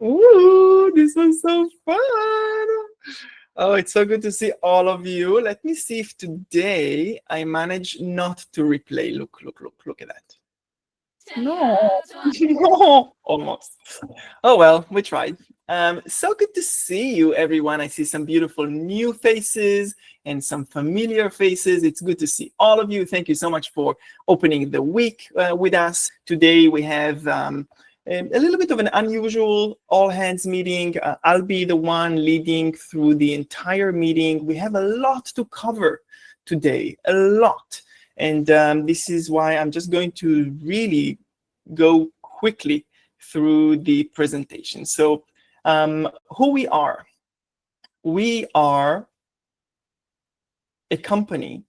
Ooh, this was so fun. Oh, it's so good to see all of you. Let me see if today I manage not to replay. Look at that. No, no, almost. Oh well, we tried. So good to see you, everyone. I see some beautiful new faces and some familiar faces. It's good to see all of you. Thank you so much for opening the week with us. Today we have a little bit of an unusual all hands meeting. I'll be the one leading through the entire meeting. We have a lot to cover today, a lot. And this is why I'm just going to really go quickly through the presentation. So who we are a company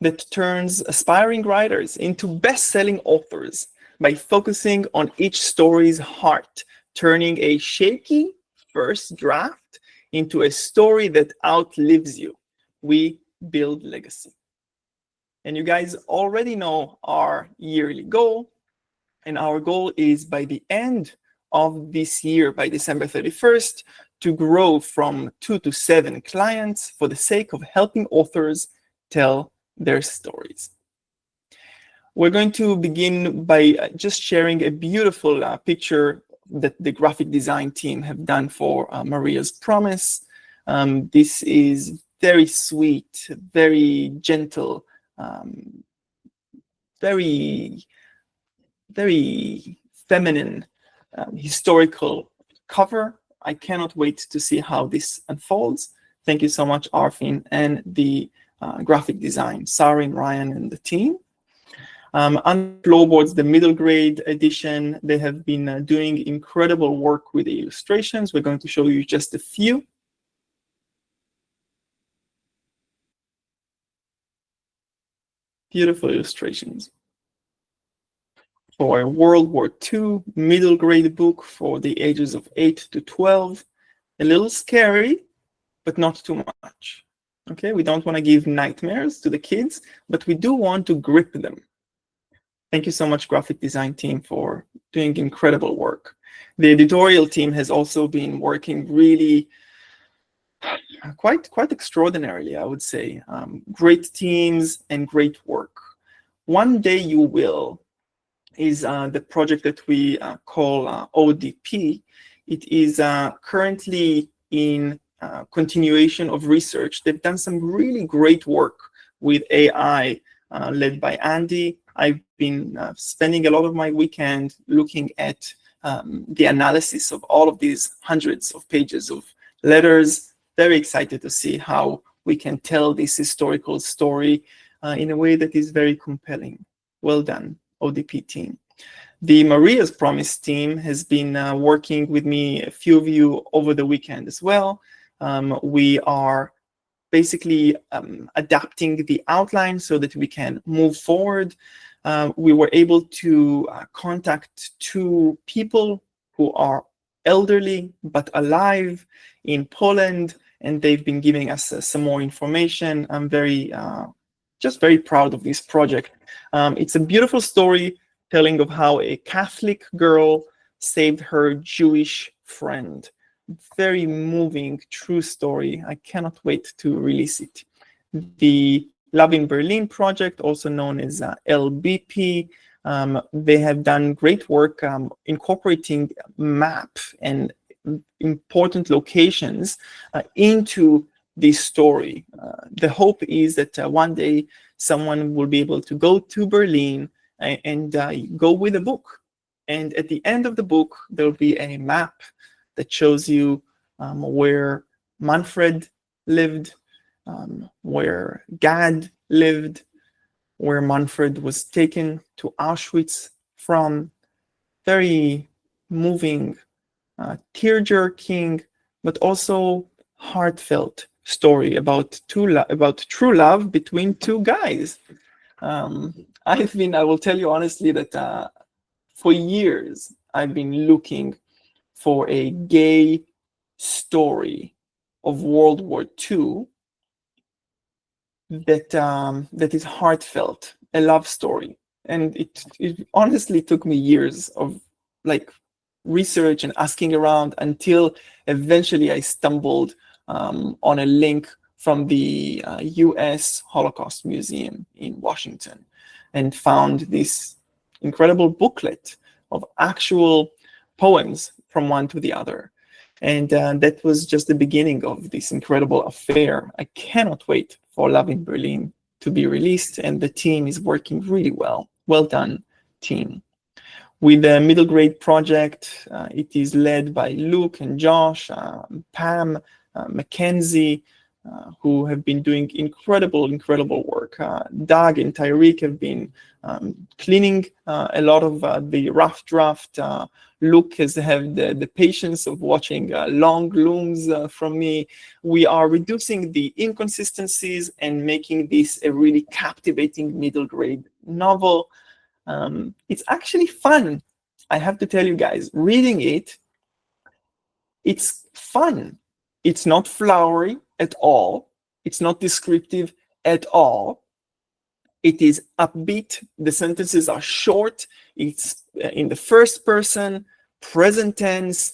that turns aspiring writers into best-selling authors by focusing on each story's heart, turning a shaky first draft into a story that outlives you. We build legacy. And you guys already know our yearly goal. And our goal is by the end of this year, by December 31st, to grow from 2 to 7 clients for the sake of helping authors tell their stories. We're going to begin by just sharing a beautiful picture that the graphic design team have done for Maria's Promise. This is very sweet, very gentle, very feminine historical cover. I cannot wait to see how this unfolds. Thank you so much, Arfin, and the graphic design, Sarin, Ryan, and the team. On Floorboards, the middle grade edition, they have been doing incredible work with the illustrations. We're going to show you just a few. Beautiful illustrations. For a World War II middle grade book for the ages of 8 to 12. A little scary, but not too much. Okay, we don't want to give nightmares to the kids, but we do want to grip them. Thank you so much, graphic design team, for doing incredible work. The editorial team has also been working really quite extraordinarily, I would say. Great teams and great work. One Day You Will is the project that we call ODP. It is currently in continuation of research. They've done some really great work with AI led by Andy. I've been spending a lot of my weekend looking at the analysis of all of these hundreds of pages of letters. Very excited to see how we can tell this historical story in a way that is very compelling. Well done, ODP team. The Maria's Promise team has been working with me, a few of you, over the weekend as well. We are basically adapting the outline so that we can move forward. We were able to contact 2 people who are elderly but alive in Poland, and they've been giving us some more information. I'm just very proud of this project. It's a beautiful story telling of how a Catholic girl saved her Jewish friend. Very moving, true story. I cannot wait to release it. The Love in Berlin project, also known as LBP, they have done great work incorporating map and important locations into this story. The hope is that one day someone will be able to go to Berlin and go with a book. And at the end of the book, there'll be a map that shows you where Manfred lived, where Gad lived, where Manfred was taken to Auschwitz from. Very moving, tear-jerking, but also heartfelt story about true love between 2 guys. I will tell you honestly that for years I've been looking for a gay story of World War II that is heartfelt, a love story. And it honestly took me years of like research and asking around until eventually I stumbled on a link from the US Holocaust Museum in Washington and found this incredible booklet of actual poems from one to the other. And that was just the beginning of this incredible affair. I cannot wait for Love in Berlin to be released, and the team is working really well. Well done, team. With the middle grade project, it is led by Luke and Josh, Pam, Mackenzie, who have been doing incredible work. Doug and Tyreek have been cleaning a lot of the rough draft. Luke has had the patience of watching long looms from me. We are reducing the inconsistencies and making this a really captivating middle grade novel. It's actually fun. I have to tell you guys, reading it, it's fun. It's not flowery at all. It's not descriptive at all. It is upbeat. The sentences are short. It's in the first person, present tense.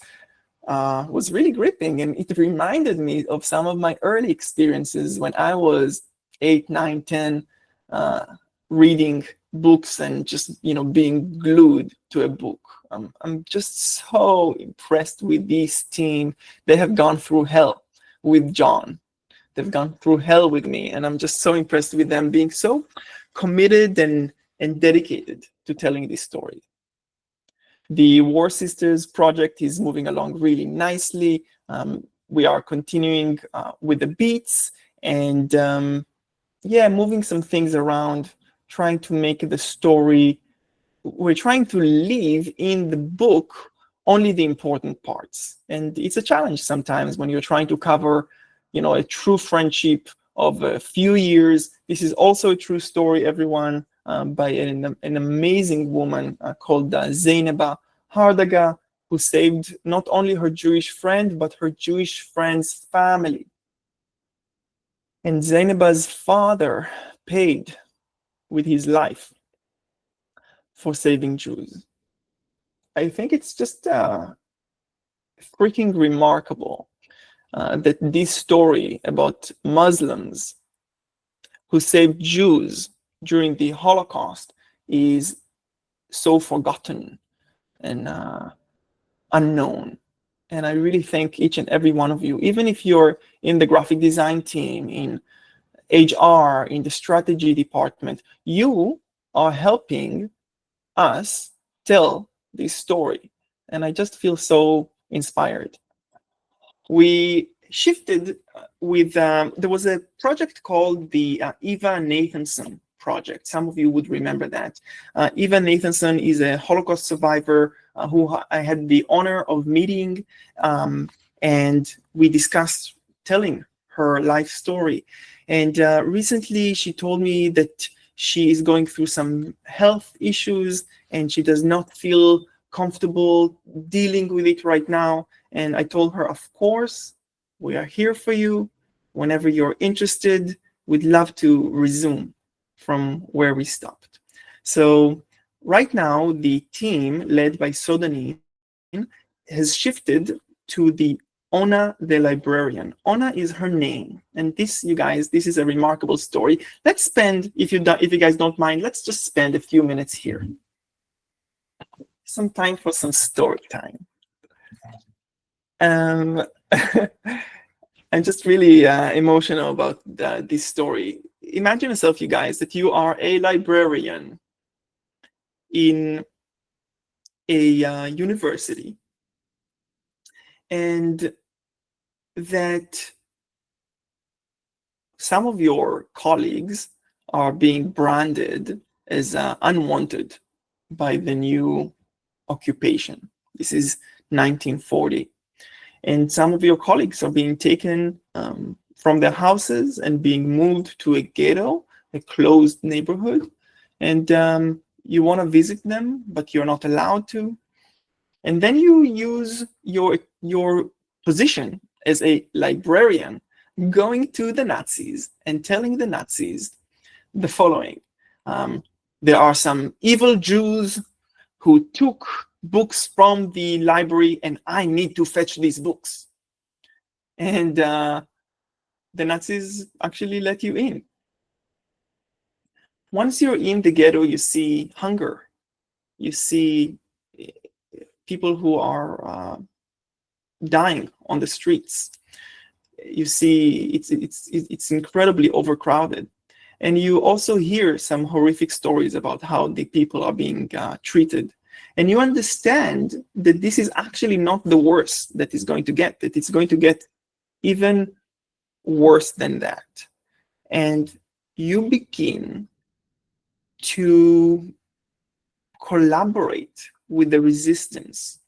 Was really gripping, and it reminded me of some of my early experiences when I was 8, 9, 10, reading books and just being glued to a book. I'm just so impressed with this team. They have gone through hell with John. They've gone through hell with me, and I'm just so impressed with them being so committed and dedicated to telling this story. The War Sisters project is moving along really nicely. We are continuing with the beats and moving some things around, trying to make the story. We're trying to leave in the book only the important parts. And it's a challenge sometimes when you're trying to cover, a true friendship of a few years. This is also a true story, everyone, by an amazing woman called Zainaba Hardaga, who saved not only her Jewish friend, but her Jewish friend's family. And Zainaba's father paid with his life for saving Jews. I think it's just freaking remarkable that this story about Muslims who saved Jews during the Holocaust is so forgotten and unknown. And I really thank each and every one of you, even if you're in the graphic design team, in HR, in the strategy department, you are helping us tell this story. And I just feel so inspired. We shifted with, there was a project called the Eva Nathanson project. Some of you would remember that. Eva Nathanson is a Holocaust survivor who I had the honor of meeting, and we discussed telling her life story. And recently she told me that she is going through some health issues and she does not feel comfortable dealing with it right now. And I told her, of course, we are here for you. Whenever you're interested, we'd love to resume from where we stopped. So right now, the team led by Sodanin has shifted to the Ona the librarian. Ona is her name. And this, you guys, this is a remarkable story. Let's spend, if you guys don't mind, let's just spend a few minutes here. Some time for some story time. I'm just really emotional about this story. Imagine yourself, you guys, that you are a librarian in a university, and that some of your colleagues are being branded as unwanted by the new occupation. This is 1940. And some of your colleagues are being taken from their houses and being moved to a ghetto, a closed neighborhood. And you want to visit them, but you're not allowed to. And then you use your position as a librarian going to the Nazis and telling the Nazis the following. There are some evil Jews who took books from the library and I need to fetch these books. And the Nazis actually let you in. Once you're in the ghetto, you see hunger. You see people who are dying on the streets. You see it's incredibly overcrowded. And you also hear some horrific stories about how the people are being treated. And you understand that this is actually not the worst that is going to get, that it's going to get even worse than that. And you begin to collaborate with the resistance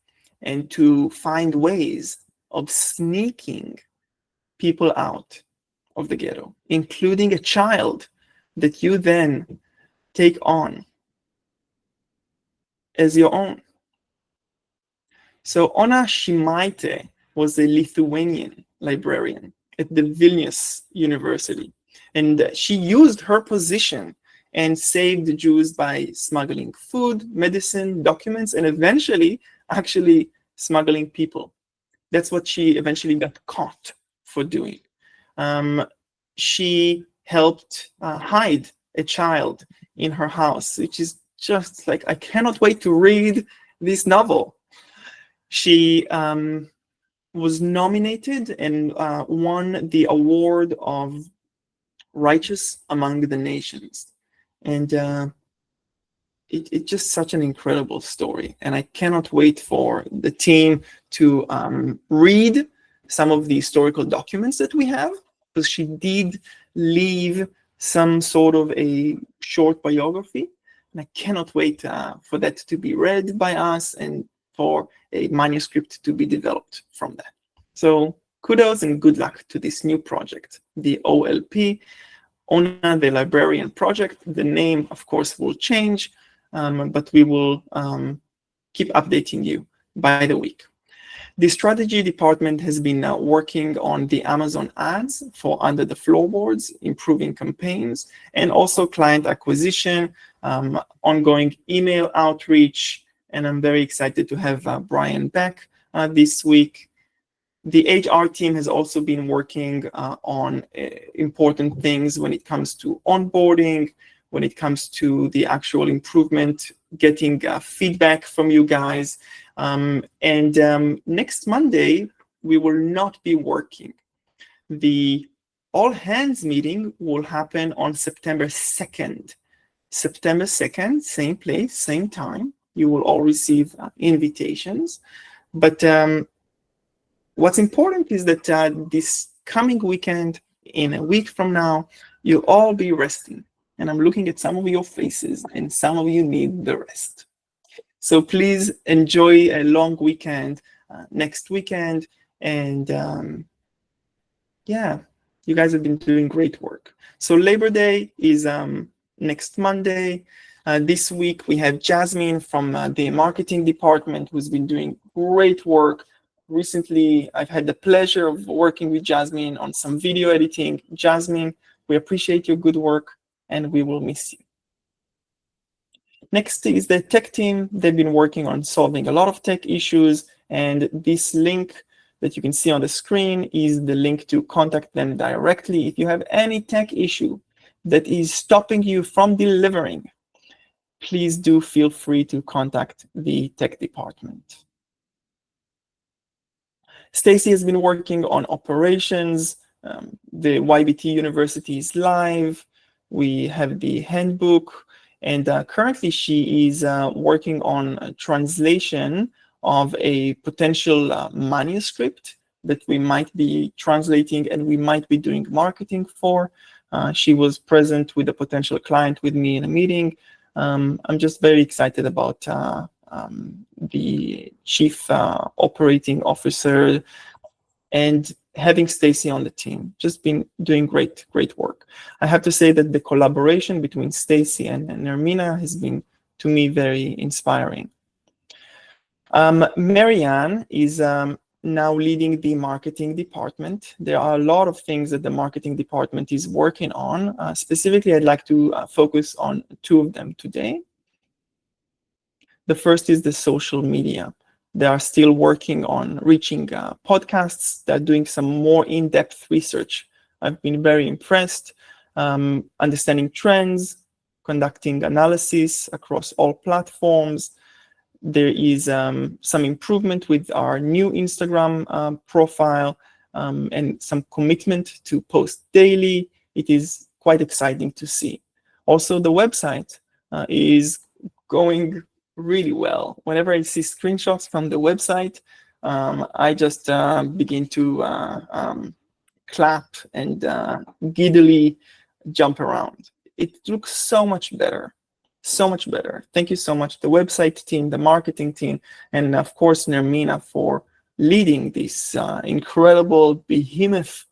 and to find ways of sneaking people out of the ghetto, including a child that you then take on as your own. So Ona Shimaite was a Lithuanian librarian at the Vilnius University, and she used her position and saved the Jews by smuggling food, medicine, documents, and eventually actually smuggling people. That's what she eventually got caught for doing. She helped hide a child in her house, which is just like, I cannot wait to read this novel. She was nominated and won the award of Righteous Among the Nations. And it's just such an incredible story. And I cannot wait for the team to read some of the historical documents that we have, because she did leave some sort of a short biography. And I cannot wait for that to be read by us and for a manuscript to be developed from that. So kudos and good luck to this new project, the OLP, Ona the Librarian Project. The name, of course, will change, but we will keep updating you by the week. The strategy department has been working on the Amazon ads for Under the Floorboards, improving campaigns, and also client acquisition, ongoing email outreach, and I'm very excited to have Brian back this week. The HR team has also been working on important things when it comes to onboarding, when it comes to the actual improvement, getting feedback from you guys. Next Monday, we will not be working. The all hands meeting will happen on September 2nd. September 2nd, same place, same time. You will all receive invitations. But what's important is that this coming weekend, in a week from now, you'll all be resting. And I'm looking at some of your faces, and some of you need the rest. So please enjoy a long weekend next weekend. And yeah, you guys have been doing great work. So Labor Day is next Monday. This week we have Jasmine from the marketing department, who's been doing great work. Recently, I've had the pleasure of working with Jasmine on some video editing. Jasmine, we appreciate your good work and we will miss you. Next is the tech team. They've been working on solving a lot of tech issues, and this link that you can see on the screen is the link to contact them directly. If you have any tech issue that is stopping you from delivering, please do feel free to contact the tech department. Stacy has been working on operations. The YBT University is live. We have the handbook, and currently she is working on a translation of a potential manuscript that we might be translating and we might be doing marketing for. She was present with a potential client with me in a meeting. I'm just very excited about the chief operating officer and having Stacy on the team. Just been doing great work. I have to say that the collaboration between Stacy and Nermina has been, to me, very inspiring. Marianne is now leading the marketing department. There are a lot of things that the marketing department is working on. Specifically, I'd like to focus on two of them today. The first is the social media. They are still working on reaching podcasts. They're doing some more in-depth research. I've been very impressed, understanding trends, conducting analysis across all platforms. There is some improvement with our new Instagram profile and some commitment to post daily. It is quite exciting to see. Also, the website is going really well. Whenever I see screenshots from the website, I just begin to clap and giddily jump around. It looks so much better. So much better. Thank you so much, the website team, the marketing team, and of course, Nermina for leading this incredible behemoth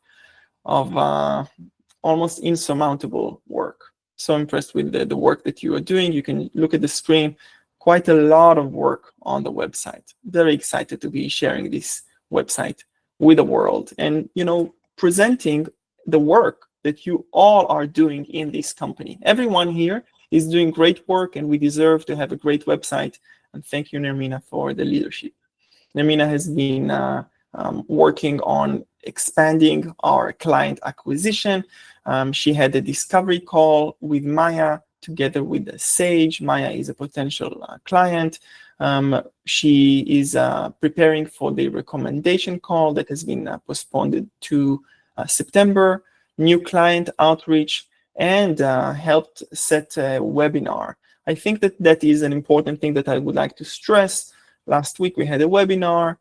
of almost insurmountable work. So impressed with the work that you are doing. You can look at the screen, quite a lot of work on the website. Very excited to be sharing this website with the world and, presenting the work that you all are doing in this company. Everyone here is doing great work, and we deserve to have a great website. And thank you, Nermina, for the leadership. Nermina has been working on expanding our client acquisition. She had a discovery call with Maya together with Sage. Maya is a potential client. She is preparing for the recommendation call that has been postponed to September, new client outreach, and helped set a webinar. I think that is an important thing that I would like to stress. Last week we had a webinar.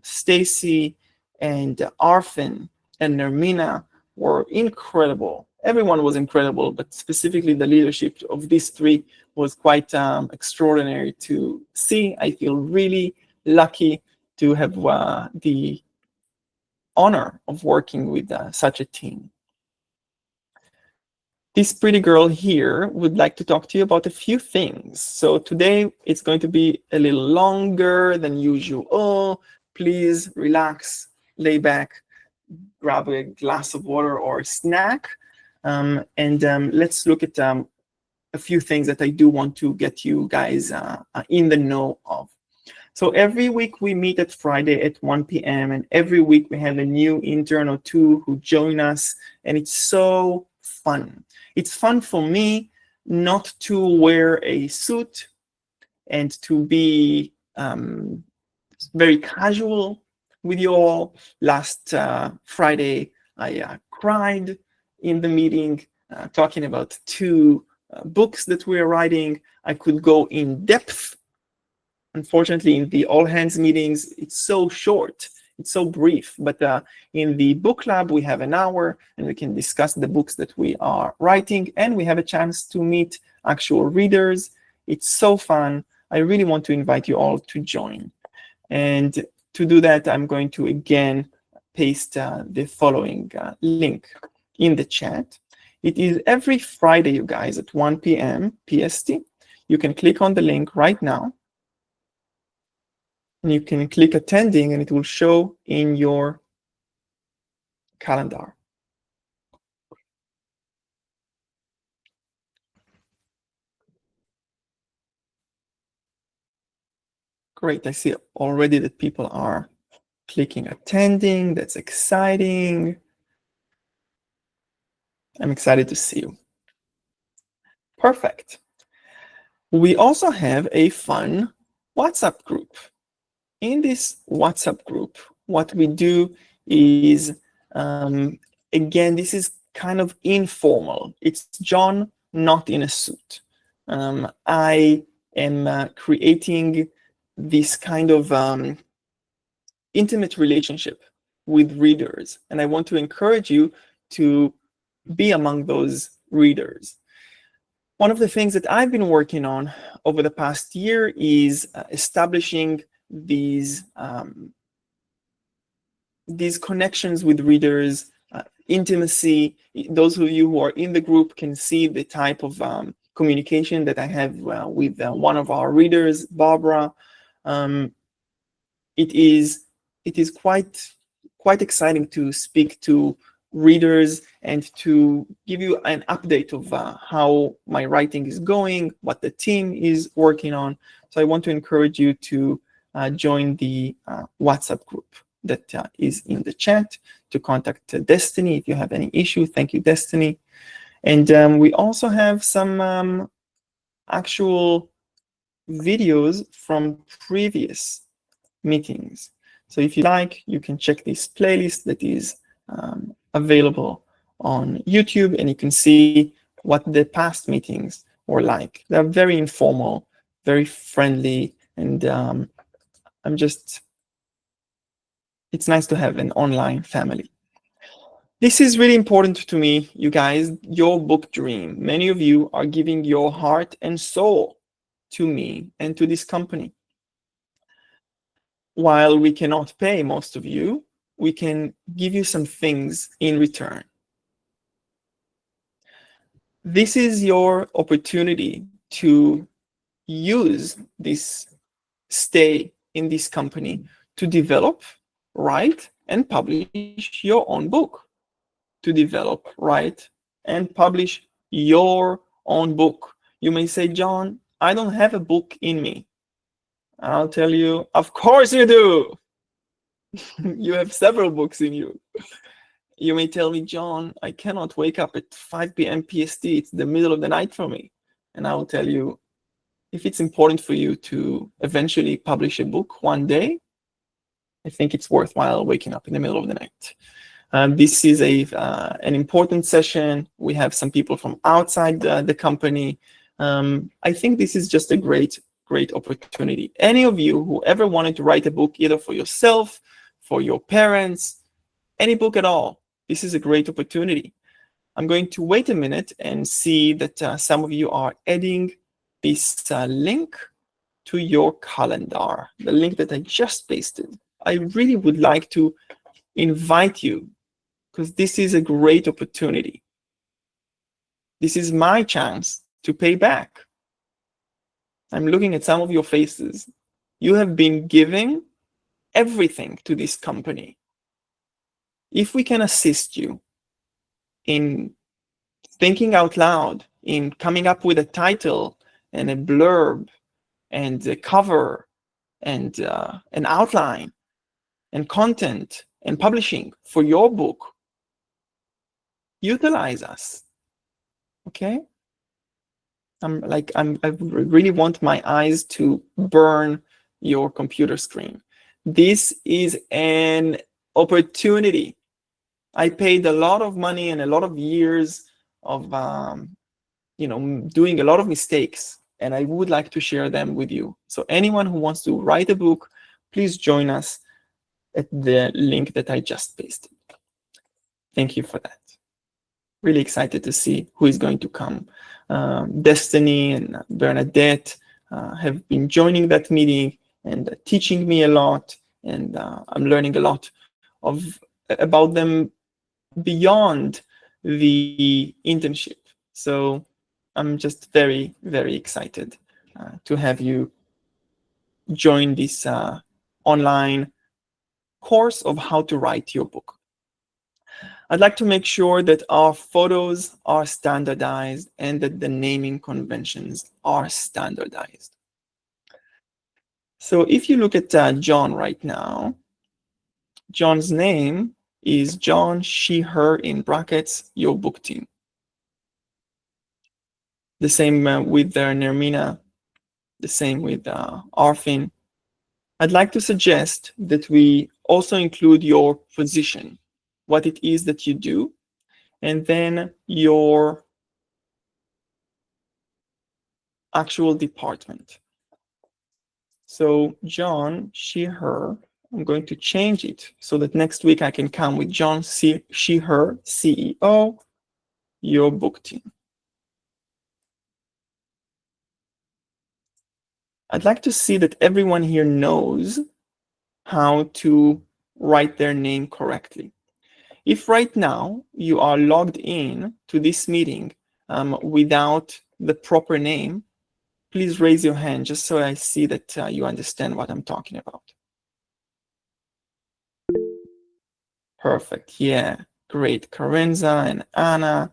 Stacy and Arfin and Nermina were incredible. Everyone was incredible, but specifically the leadership of these three was quite extraordinary to see. I feel really lucky to have the honor of working with such a team. This pretty girl here would like to talk to you about a few things. So today it's going to be a little longer than usual. Please relax, lay back, grab a glass of water or a snack, and let's look at a few things that I do want to get you guys in the know of. So every week we meet at Friday at 1 p.m. and every week we have a new intern or two who join us, and it's so fun. It's fun for me not to wear a suit and to be very casual with you all. Last Friday, I cried in the meeting talking about two books that we are writing. I could go in depth. Unfortunately, in the all hands meetings, it's so short. It's so brief, but in the book lab, we have an hour and we can discuss the books that we are writing, and we have a chance to meet actual readers. It's so fun. I really want to invite you all to join. And to do that, I'm going to again paste the following link in the chat. It is every Friday, you guys, at 1 p.m. PST. You can click on the link right now. And you can click attending and it will show in your calendar. Great, I see already that people are clicking attending. That's exciting. I'm excited to see you. Perfect. We also have a fun WhatsApp group. In this WhatsApp group, what we do is, again, this is kind of informal. It's John, not in a suit. I am creating this kind of intimate relationship with readers, and I want to encourage you to be among those readers. One of the things that I've been working on over the past year is establishing these connections with readers, intimacy. Those of you who are in the group can see the type of communication that I have with one of our readers, Barbara. It is it is quite exciting to speak to readers and to give you an update of how my writing is going, what the team is working on. So I want to encourage you to join the WhatsApp group that is in the chat, to contact Destiny if you have any issue. Thank you, Destiny. And we also have some actual videos from previous meetings. So if you like, you can check this playlist that is available on YouTube, and you can see what the past meetings were like. They're very informal, very friendly, and it's nice to have an online family. This is really important to me, you guys, your book dream. Many of you are giving your heart and soul to me and to this company. While we cannot pay most of you, we can give you some things in return. This is your opportunity to use this stay in this company to develop, write, and publish your own book. To develop, write, and publish your own book. You may say, John, I don't have a book in me. I'll tell you, of course you do. You have several books in you. You may tell me, John, I cannot wake up at 5 p.m. PST. It's the middle of the night for me. And I will tell you, if it's important for you to eventually publish a book one day, I think it's worthwhile waking up in the middle of the night. This is an important session. We have some people from outside the company. I think this is just a great opportunity. Any of you who ever wanted to write a book, either for yourself, for your parents, any book at all, this is a great opportunity. I'm going to wait a minute and see that some of you are adding this link to your calendar, the link that I just pasted. I really would like to invite you, because this is a great opportunity. This is my chance to pay back. I'm looking at some of your faces. You have been giving everything to this company. If we can assist you in thinking out loud, in coming up with a title and a blurb and a cover and an outline and content and publishing for your book, utilize us. Okay? I really want my eyes to burn your computer screen. This is an opportunity. I paid a lot of money and a lot of years of doing a lot of mistakes, and I would like to share them with you. So anyone who wants to write a book, please join us at the link that I just pasted. Thank you for that. Really excited to see who is going to come. Destiny and Bernadette have been joining that meeting and teaching me a lot, and I'm learning a lot about them beyond the internship. So I'm just very, very excited to have you join this online course of how to write your book. I'd like to make sure that our photos are standardized and that the naming conventions are standardized. So if you look at John right now, John's name is John, she, her, in brackets, your book team. The same with Nermina, the same with Arfin. I'd like to suggest that we also include your position, what it is that you do, and then your actual department. So John, she, her, I'm going to change it so that next week I can come with John, she, her, CEO, your book team. I'd like to see that everyone here knows how to write their name correctly. If right now you are logged in to this meeting without the proper name, please raise your hand just so I see that you understand what I'm talking about. Perfect. Yeah. Great. Karenza and Anna.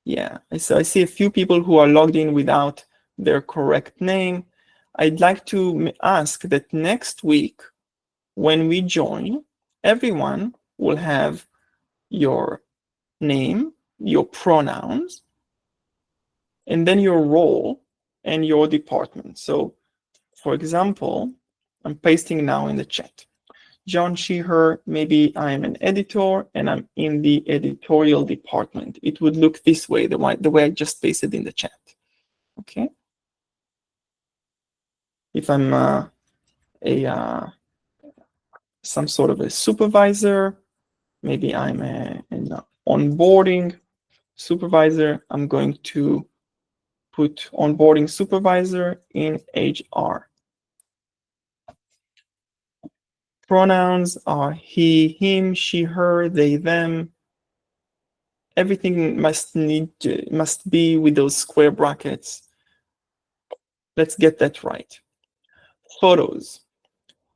Yeah. So I see a few people who are logged in without their correct name. I'd like to ask that next week, when we join, everyone will have your name, your pronouns, and then your role and your department. So, for example, I'm pasting now in the chat. John Sheeher, maybe I'm an editor and I'm in the editorial department. It would look this way, the way I just pasted in the chat. Okay. If I'm some sort of a supervisor, maybe I'm an onboarding supervisor, I'm going to put onboarding supervisor in HR. Pronouns are he, him, she, her, they, them. Everything must be with those square brackets. Let's get that right. Photos.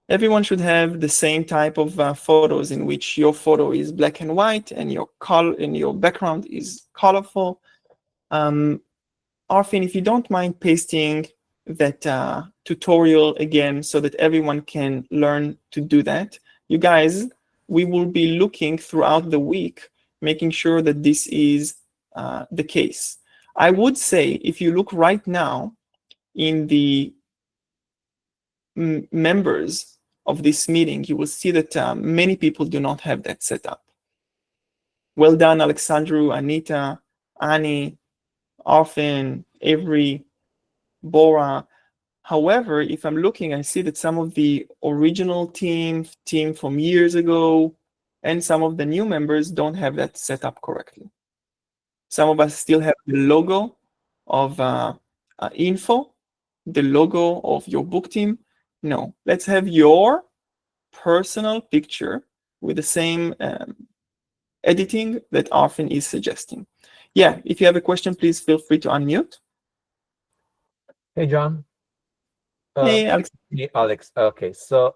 Everyone should have the same type of photos in which your photo is black and white and your background is colorful. Arfin, if you don't mind pasting that tutorial again so that everyone can learn to do that. You guys, we will be looking throughout the week, making sure that this is the case. I would say if you look right now in the members of this meeting, you will see that many people do not have that set up. Well done, Alexandru, Anita, Annie, Arfin, Avery, Bora. However, if I'm looking, I see that some of the original team from years ago and some of the new members don't have that set up correctly. Some of us still have the logo of info, the logo of your book team. No, let's have your personal picture with the same editing that Arfin is suggesting. Yeah, if you have a question, please feel free to unmute. Hey, John. Hey, Alex. Hey, Alex. Okay, so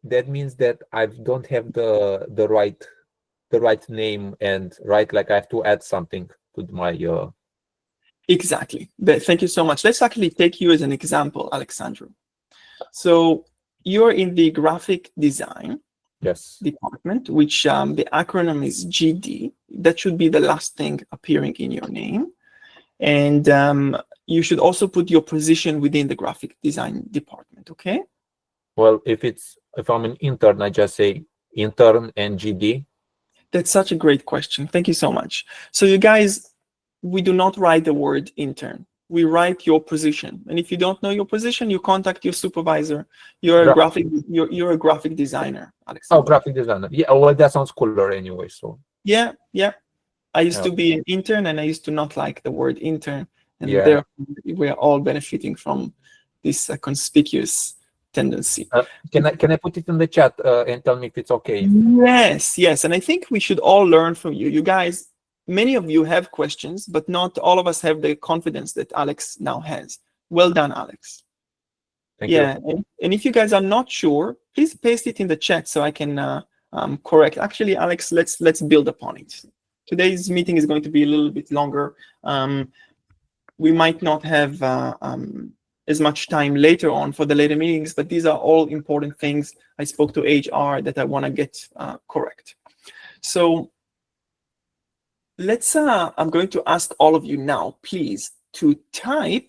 that means that I don't have the right name and like I have to add something to my Exactly. Thank you so much. Let's actually take you as an example, Alexandru. So you're in the graphic design department, which the acronym is GD. That should be the last thing appearing in your name. And you should also put your position within the graphic design department, okay? Well, if I'm an intern, I just say intern and GD. That's such a great question. Thank you so much. So you guys, we do not write the word intern. We write your position. And if you don't know your position, you contact your supervisor. You're a graphic designer, Alex. Oh, graphic designer. Yeah, well, that sounds cooler anyway. So yeah. I used to be an intern and I used to not like the word intern. And therefore we're all benefiting from this conspicuous tendency. Can I put it in the chat and tell me if it's okay? Yes. And I think we should all learn from you. You guys, many of you have questions, but not all of us have the confidence that Alex now has. Well done, Alex. Thank you. And if you guys are not sure, please paste it in the chat so I can correct. Actually, Alex, let's build upon it. Today's meeting is going to be a little bit longer. We might not have as much time later on for the later meetings, but these are all important things I spoke to HR that I want to get correct. So I'm going to ask all of you now, please, to type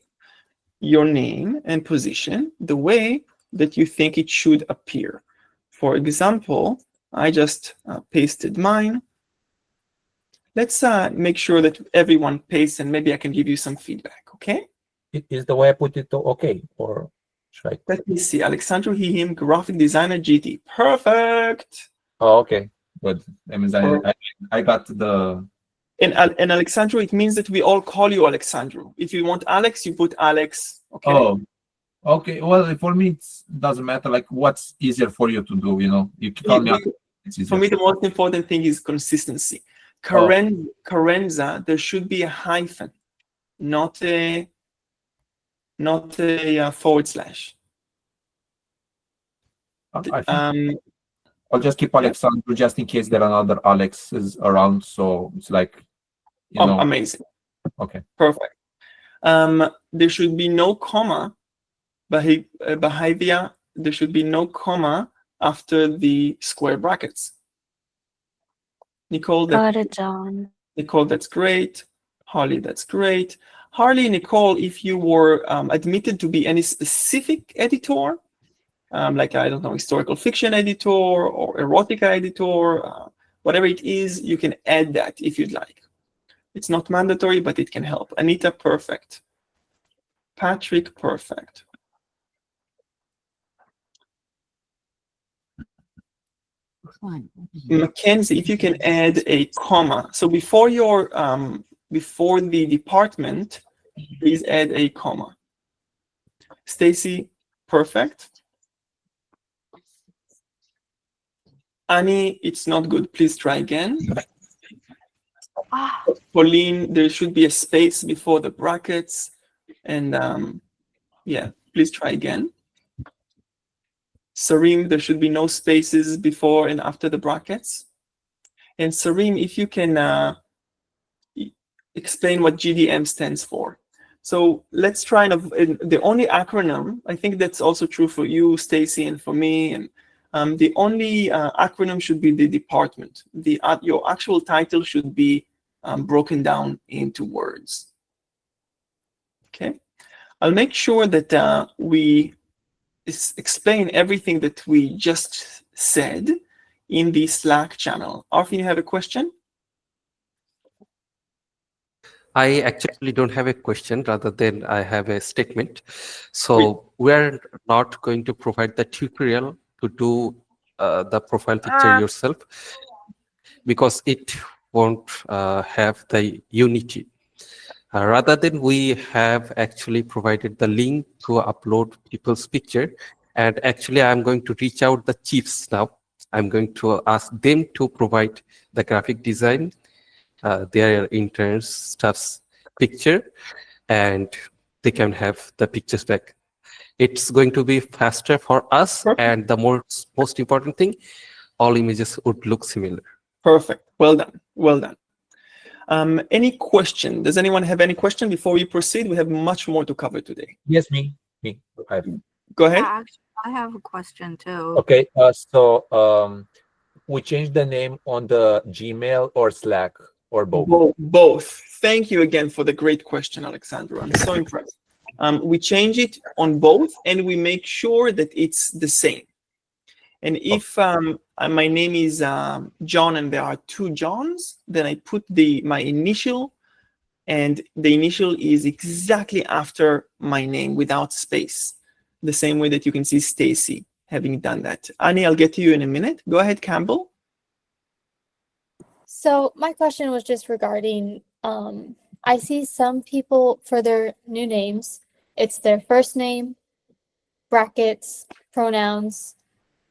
your name and position the way that you think it should appear. For example, I just pasted mine. Let's make sure that everyone pastes, and maybe I can give you some feedback, okay? Is the way I put it okay? Or should I? Let me see. Alexandru, he, him, graphic designer, GD. Perfect. Oh, okay. Good. That means I got the... And Alexandru, it means that we all call you Alexandru. If you want Alex, you put Alex. Okay. Oh, okay. Well, for me, it doesn't matter. Like, what's easier for you to do? You know, you can call me Alex. For me, the most important thing is consistency. Karenza, there should be a hyphen, not a forward slash. I'll just keep Alexandru just in case there are other Alexes around. So it's like, you know. Amazing. Okay. Perfect. There should be no comma. Behavior, there should be no comma after the square brackets. Nicole, Got it, John. Nicole, that's great. Harley, that's great. Harley, Nicole, if you were admitted to be any specific editor, like, I don't know, historical fiction editor or erotica editor, whatever it is, you can add that if you'd like. It's not mandatory, but it can help. Anita, perfect. Patrick, perfect. Mackenzie, if you can add a comma. So before your before the department, please add a comma. Stacy, perfect. Annie, it's not good. Please try again. Pauline, there should be a space before the brackets. And yeah, please try again. Sarim, there should be no spaces before and after the brackets. And Sarim, if you can explain what GDM stands for. So let's try the only acronym, I think that's also true for you, Stacy, and for me. And the only acronym should be the department. Your actual title should be broken down into words. Okay. I'll make sure that we explain everything that we just said in the Slack channel. Arfin, you have a question? I actually don't have a question, rather than I have a statement. So we're not going to provide the tutorial to do the profile picture yourself, because it won't have the unity. Rather than, we have actually provided the link to upload people's picture. And actually, I'm going to reach out the chiefs now. I'm going to ask them to provide the graphic design, their interns staff's picture, and they can have the pictures back. It's going to be faster for us. Perfect. And the most important thing, all images would look similar. Perfect. Well done. Well done. Any question? Does anyone have any question before we proceed? We have much more to cover today. Yes, me. Go ahead. Actually, I have a question too. Okay. So we changed the name on the Gmail or Slack or both? Both. Thank you again for the great question, Alexandra. I'm so impressed. We change it on both, and we make sure that it's the same. And if my name is John and there are two Johns, then I put my initial, and the initial is exactly after my name without space, the same way that you can see Stacy having done that. Annie, I'll get to you in a minute. Go ahead, Campbell. So my question was just regarding, I see some people for their new names, it's their first name, brackets, pronouns,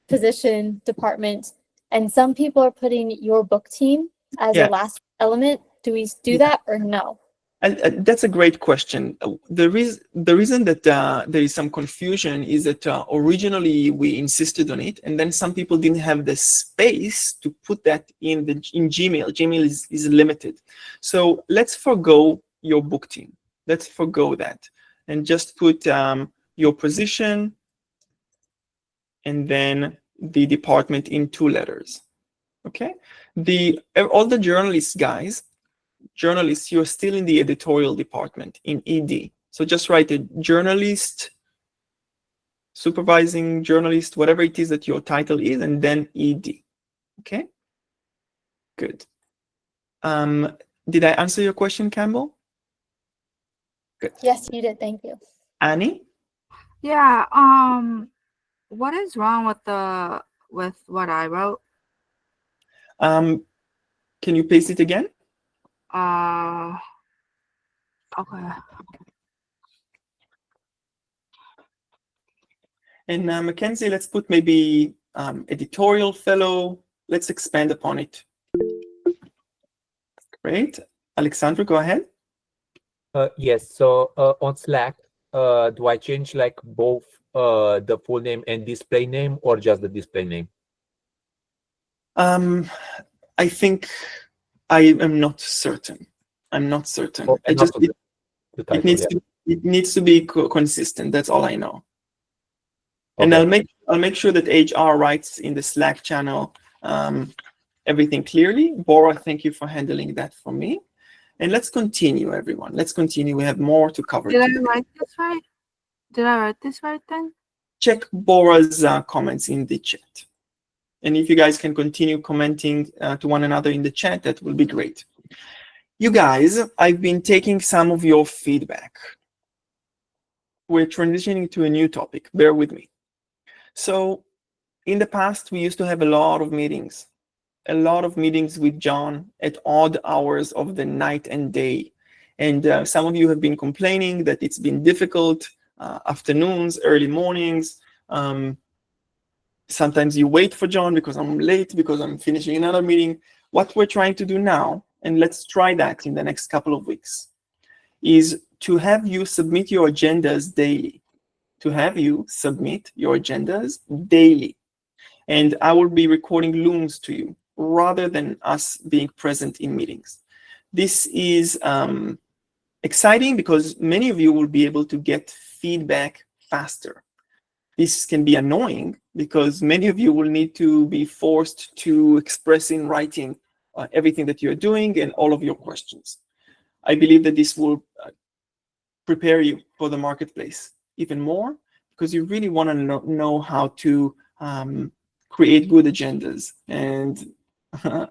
position, department, and some people are putting your book team as a last element. Do we do that or no? That's a great question. The reason that there is some confusion is that originally we insisted on it, and then some people didn't have the space to put that in Gmail. Gmail is limited. So let's forgo your book team. Let's forgo that and just put your position and then the department in 2 letters. Okay? All the journalists, guys, you're still in the editorial department in ED. So just write a journalist, supervising journalist, whatever it is that your title is, and then ED. Okay? Good. Did I answer your question, Campbell? Good. Yes, you did. Thank you. Annie? Yeah. What is wrong with what I wrote? Can you paste it again? Okay. And Mackenzie, let's put maybe editorial fellow. Let's expand upon it. Great. Alexandra, go ahead. Yes. So on Slack, do I change like both the full name and display name, or just the display name? I think I am not certain. I'm not certain. Oh, I not just the title, it needs yeah. it needs to be consistent. That's all I know. And Okay. I'll make sure that HR writes in the Slack channel everything clearly. Bora, thank you for handling that for me. And let's continue, everyone. Let's continue. We have more to cover Did I today. write this right? Did I write this right then? Check Bora's comments in the chat. And if you guys can continue commenting to one another in the chat, that will be great. You guys, I've been taking some of your feedback. We're transitioning to a new topic. Bear with me. So in the past, we used to have a lot of meetings with John at odd hours of the night and day. And some of you have been complaining that it's been difficult, afternoons, early mornings. Sometimes you wait for John because I'm late, because I'm finishing another meeting. What we're trying to do now, and let's try that in the next couple of weeks, is to have you submit your agendas daily. And I will be recording Looms to you rather than us being present in meetings. This is exciting because many of you will be able to get feedback faster. This can be annoying because many of you will need to be forced to express in writing everything that you're doing and all of your questions. I believe that this will prepare you for the marketplace even more, because you really want to know how to create good agendas. And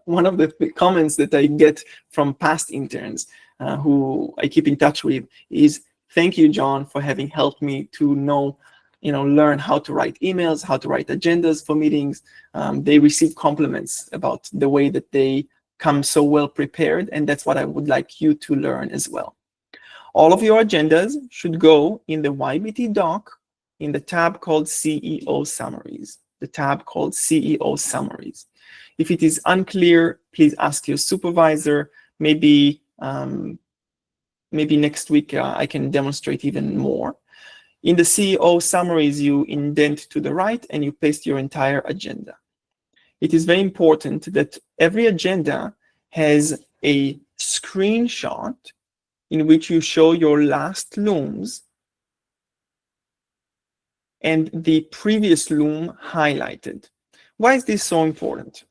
one of the comments that I get from past interns who I keep in touch with is, thank you, John, for having helped me to learn how to write emails, how to write agendas for meetings. They receive compliments about the way that they come so well prepared, and that's what I would like you to learn as well. All of your agendas should go in the YBT doc in the tab called CEO Summaries. If it is unclear, please ask your supervisor. Maybe next week I can demonstrate even more. In the CEO Summaries, you indent to the right and you paste your entire agenda. It is very important that every agenda has a screenshot in which you show your last looms and the previous loom highlighted. Why is this so important?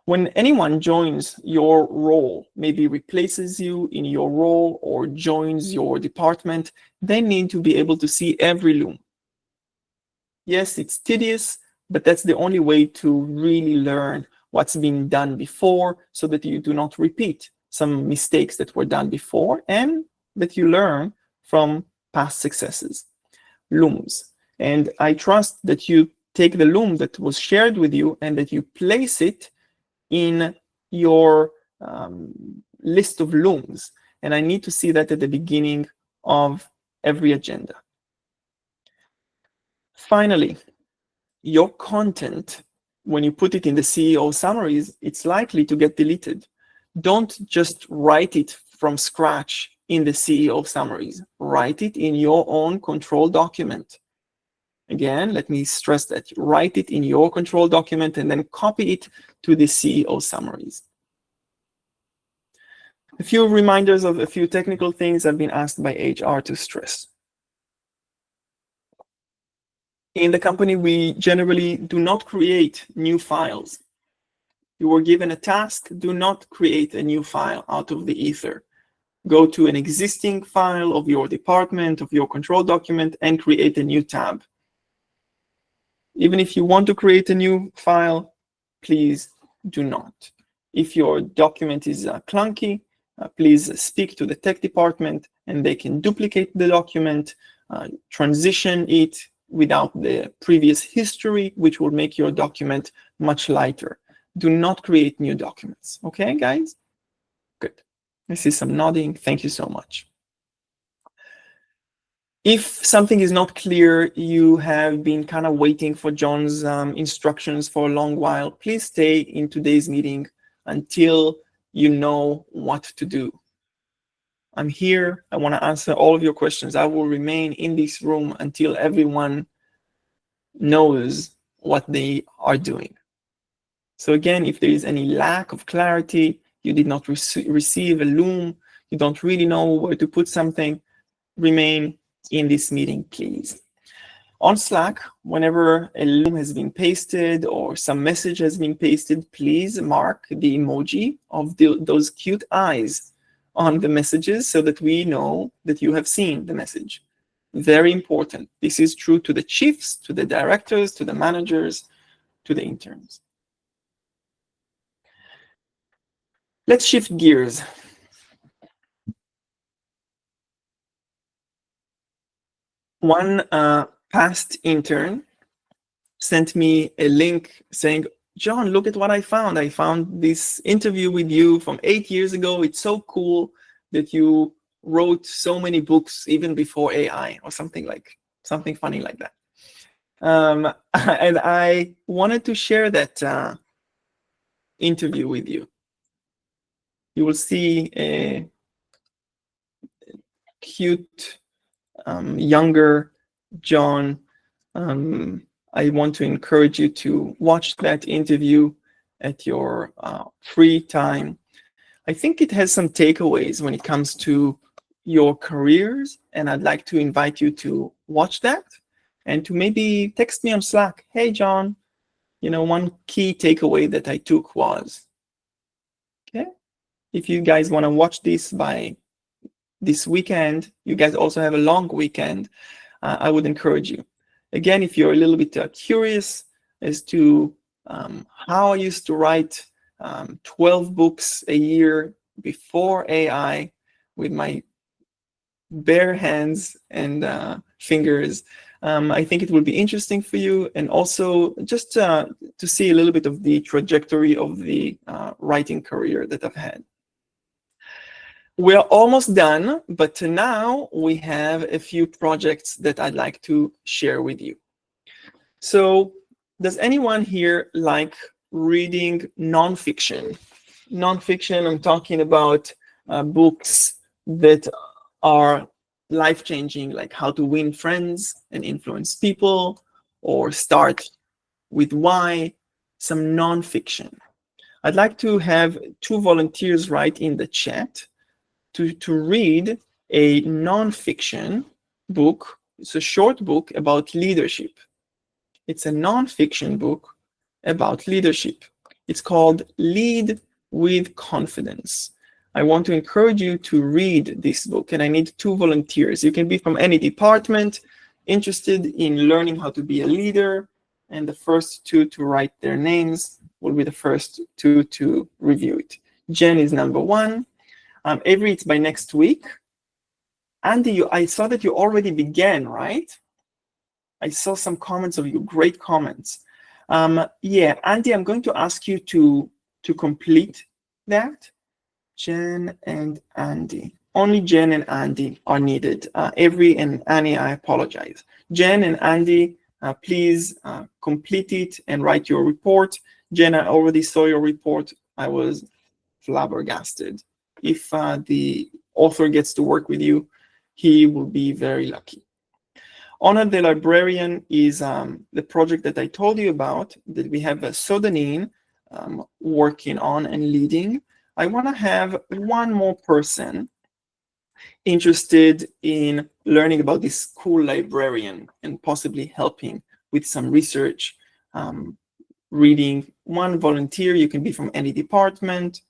When anyone joins your role, maybe replaces you in your role or joins your department, they need to be able to see every loom. Yes, it's tedious, but that's the only way to really learn what's been done before, so that you do not repeat some mistakes that were done before, and that you learn from past successes. Looms. And I trust that you take the loom that was shared with you and that you place it in your list of looms. And I need to see that at the beginning of every agenda. Finally, your content, when you put it in the CEO Summaries, it's likely to get deleted. Don't just write it from scratch in the CEO Summaries. Write it in your own control document. Again, let me stress that. Write it in your control document and then copy it to the CEO Summaries. A few reminders of a few technical things I've been asked by HR to stress. In the company, we generally do not create new files. You were given a task, do not create a new file out of the ether. Go to an existing file of your department, of your control document, and create a new tab. Even if you want to create a new file, please do not. If your document is clunky, please speak to the tech department and they can duplicate the document, transition it without the previous history, which will make your document much lighter. Do not create new documents. Okay, guys? Good. I see some nodding. Thank you so much. If something is not clear, you have been kind of waiting for John's instructions for a long while, please stay in today's meeting until you know what to do. I'm here. I want to answer all of your questions. I will remain in this room until everyone knows what they are doing. So again, if there is any lack of clarity, you did not receive a Loom, you don't really know where to put something, remain in this meeting, please. On Slack, whenever a Loom has been pasted or some message has been pasted, please mark the emoji of those cute eyes on the messages so that we know that you have seen the message. Very important. This is true to the chiefs, to the directors, to the managers, to the interns. Let's shift gears. One past intern sent me a link saying, John, look at what I found. I found this interview with you from 8 years ago. It's so cool that you wrote so many books even before AI, or something funny like that. And I wanted to share that interview with you. You will see a cute younger John. I want to encourage you to watch that interview at your free time. I think it has some takeaways when it comes to your careers, and I'd like to invite you to watch that and to maybe text me on Slack. Hey, John, one key takeaway that I took was, okay, if you guys want to watch this by this weekend, you guys also have a long weekend, I would encourage you. Again, if you're a little bit curious as to how I used to write 12 books a year before AI with my bare hands and fingers, I think it will be interesting for you, and also just to see a little bit of the trajectory of the writing career that I've had. We're almost done, but now we have a few projects that I'd like to share with you. So, does anyone here like reading nonfiction? Nonfiction, I'm talking about books that are life-changing, like How to Win Friends and Influence People, or Start with Why, some nonfiction. I'd like to have 2 volunteers write in the chat to read a nonfiction book. It's a short book about leadership. It's a nonfiction book about leadership. It's called Lead with Confidence. I want to encourage you to read this book, and I need 2 volunteers. You can be from any department interested in learning how to be a leader, and the first 2 to write their names will be the first 2 to review it. Jen is number 1. Avery, it's by next week. Andy, I saw that you already began, right? I saw some comments of you, great comments. Yeah, Andy, I'm going to ask you to complete that. Jen and Andy. Only Jen and Andy are needed. Avery and Annie, I apologize. Jen and Andy, please complete it and write your report. Jen, I already saw your report. I was flabbergasted. If the author gets to work with you, he will be very lucky. Honor the Librarian is the project that I told you about, that we have a Sodanin working on and leading. I want to have 1 more person interested in learning about this cool librarian and possibly helping with some research, reading. 1 volunteer, you can be from any department,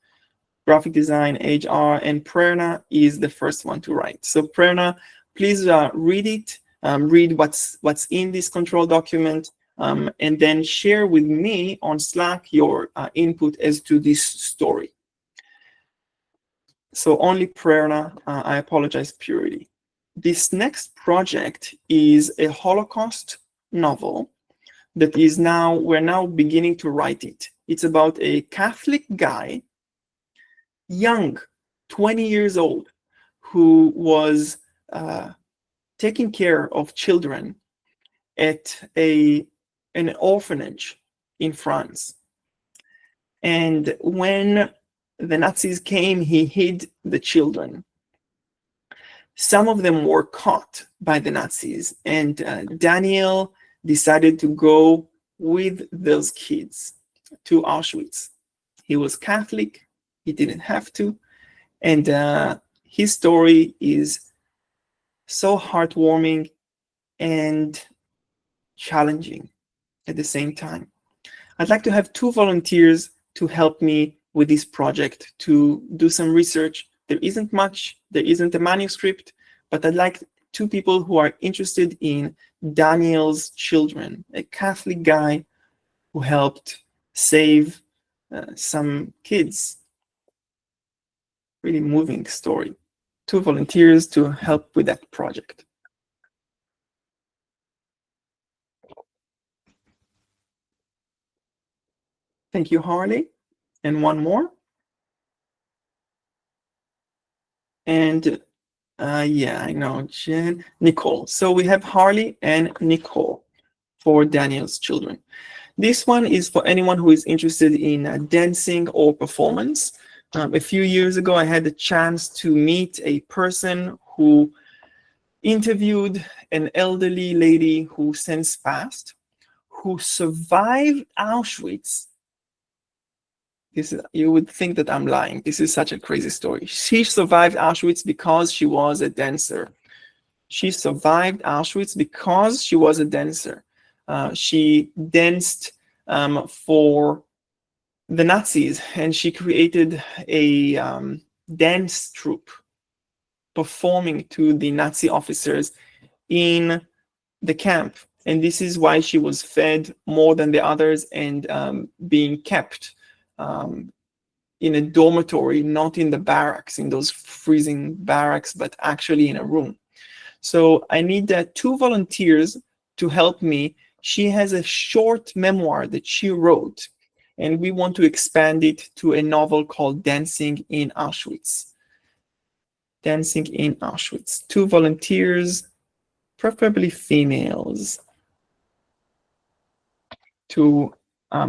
graphic design, HR, and Prerna is the first one to write. So Prerna, please read it, read what's in this control document, and then share with me on Slack your input as to this story. So only Prerna, I apologize, Purity. This next project is a Holocaust novel that is we're now beginning to write it. It's about a Catholic guy, young, 20 years old, who was taking care of children at an orphanage in France. And when the Nazis came, he hid the children. Some of them were caught by the Nazis, and Daniel decided to go with those kids. to Auschwitz. He was Catholic, he didn't have to, and his story is so heartwarming and challenging at the same time. I'd like to have 2 volunteers to help me with this project, to do some research. There isn't much, there isn't a manuscript, but I'd like 2 people who are interested in Daniel's children, a Catholic guy who helped save some kids. Really moving story. 2 volunteers to help with that project. Thank you, Harley. And 1 more. And yeah, I know, Jen, Nicole. So we have Harley and Nicole for Daniel's children. This one is for anyone who is interested in dancing or performance. A few years ago, I had the chance to meet a person who interviewed an elderly lady who since passed, who survived Auschwitz. You would think that I'm lying. This is such a crazy story. She survived Auschwitz because she was a dancer. She survived Auschwitz because she was a dancer. She danced for the Nazis, and she created a dance troupe performing to the Nazi officers in the camp. And this is why she was fed more than the others and being kept in a dormitory, not in the barracks, in those freezing barracks, but actually in a room. So I need 2 volunteers to help me. She has a short memoir that she wrote, and we want to expand it to a novel called Dancing in Auschwitz. Dancing in Auschwitz. 2 volunteers, preferably females, to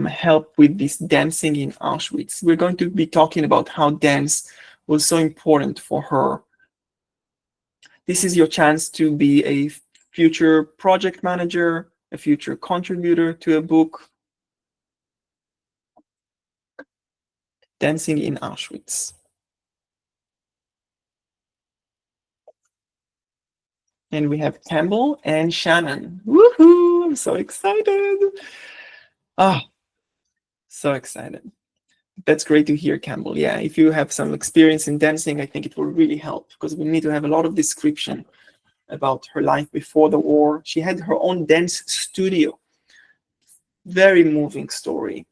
help with this dancing in Auschwitz. We're going to be talking about how dance was so important for her. This is your chance to be a future project manager, a future contributor to a book. Dancing in Auschwitz. And we have Campbell and Shannon. Woohoo! I'm so excited. Ah, so excited. That's great to hear, Campbell. Yeah, if you have some experience in dancing, I think it will really help, because we need to have a lot of description about her life before the war. She had her own dance studio. Very moving story.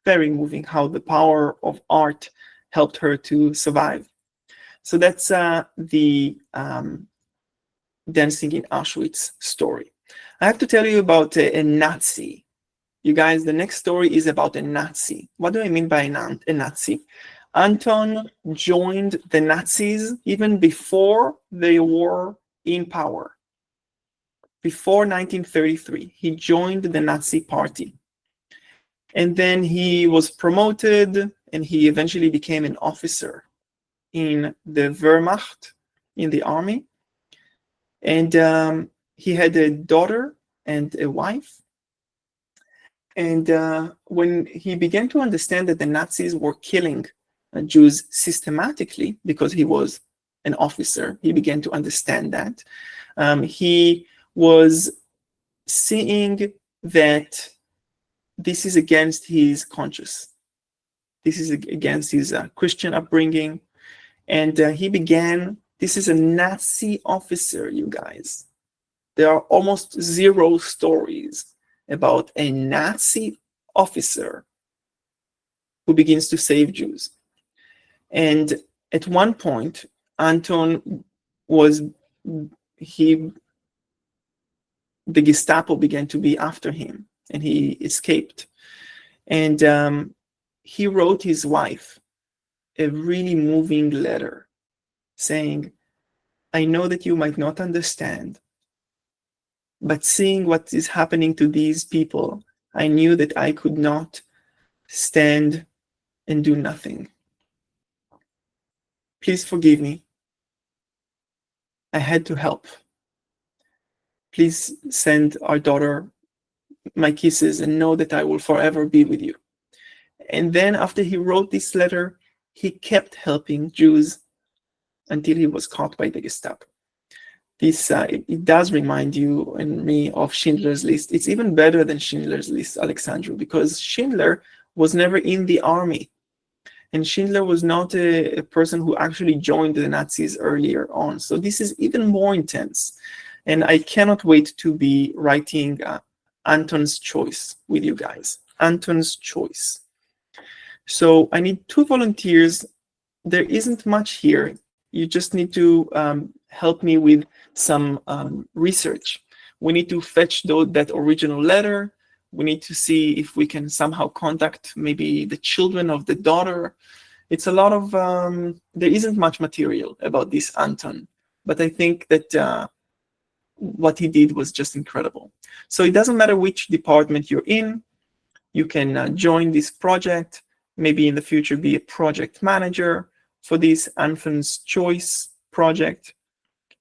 Very moving how the power of art helped her to survive. So that's the Dancing in Auschwitz story. I have to tell you about a Nazi. You guys, the next story is about a Nazi. What do I mean by a Nazi? Anton joined the Nazis even before they were in power. Before 1933, he joined the Nazi party. And then he was promoted, and he eventually became an officer in the Wehrmacht, in the army. And he had a daughter and a wife. And when he began to understand that the Nazis were killing Jews systematically, because he was an officer, he began to understand that. He was seeing that this is against his conscience. This is against his Christian upbringing. And he began, this is a Nazi officer, you guys. There are almost 0 stories about a Nazi officer who begins to save Jews. And at one point, Anton the Gestapo began to be after him, and he escaped. And he wrote his wife a really moving letter saying, I know that you might not understand, but seeing what is happening to these people, I knew that I could not stand and do nothing. Please forgive me. I had to help. Please send our daughter my kisses and know that I will forever be with you. And then after he wrote this letter, he kept helping Jews until he was caught by the Gestapo. This it does remind you and me of Schindler's List. It's even better than Schindler's List, Alexandru, because Schindler was never in the army. And Schindler was not a person who actually joined the Nazis earlier on. So this is even more intense. And I cannot wait to be writing Anton's Choice with you guys. Anton's Choice. So I need 2 volunteers. There isn't much here. You just need to help me with some research. We need to fetch that original letter. We need to see if we can somehow contact maybe the children of the daughter. It's a lot of, there isn't much material about this Anton, but I think that what he did was just incredible. So it doesn't matter which department you're in, you can join this project, maybe in the future be a project manager for this Anton's Choice project.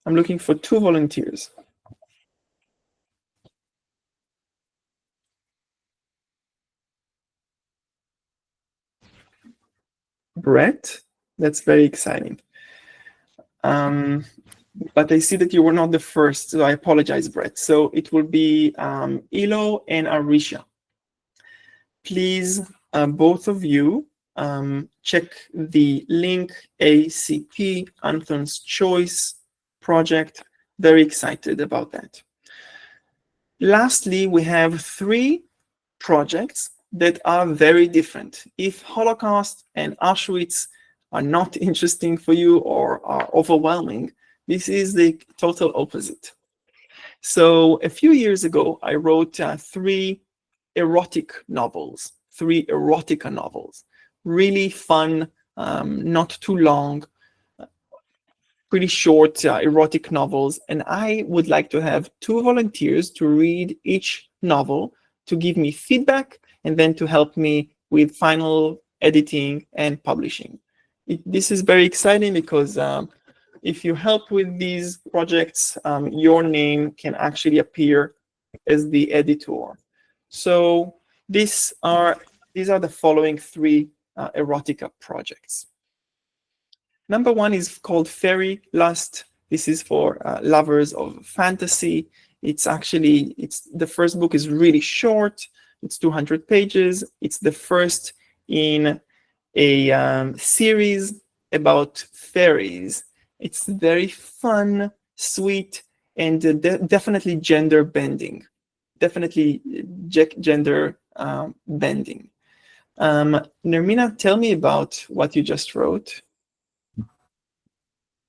I'm looking for 2 volunteers. Brett, that's very exciting. But I see that you were not the first, so I apologize, Brett. So it will be Ilo and Arisha. Please, both of you, check the link ACP, Anton's Choice project. Very excited about that. Lastly, we have 3 projects that are very different. If Holocaust and Auschwitz are not interesting for you or are overwhelming, this is the total opposite. So a few years ago, I wrote 3 erotic novels, 3 erotica novels. Really fun, not too long, pretty short erotic novels. And I would like to have 2 volunteers to read each novel, to give me feedback, and then to help me with final editing and publishing. This is very exciting because if you help with these projects, your name can actually appear as the editor. So these are the following 3 erotica projects. Number 1 is called Fairy Lust. This is for lovers of fantasy. The first book is really short. It's 200 pages. It's the first in a series about fairies. It's very fun, sweet, and definitely gender bending. Definitely gender bending. Nermina, tell me about what you just wrote.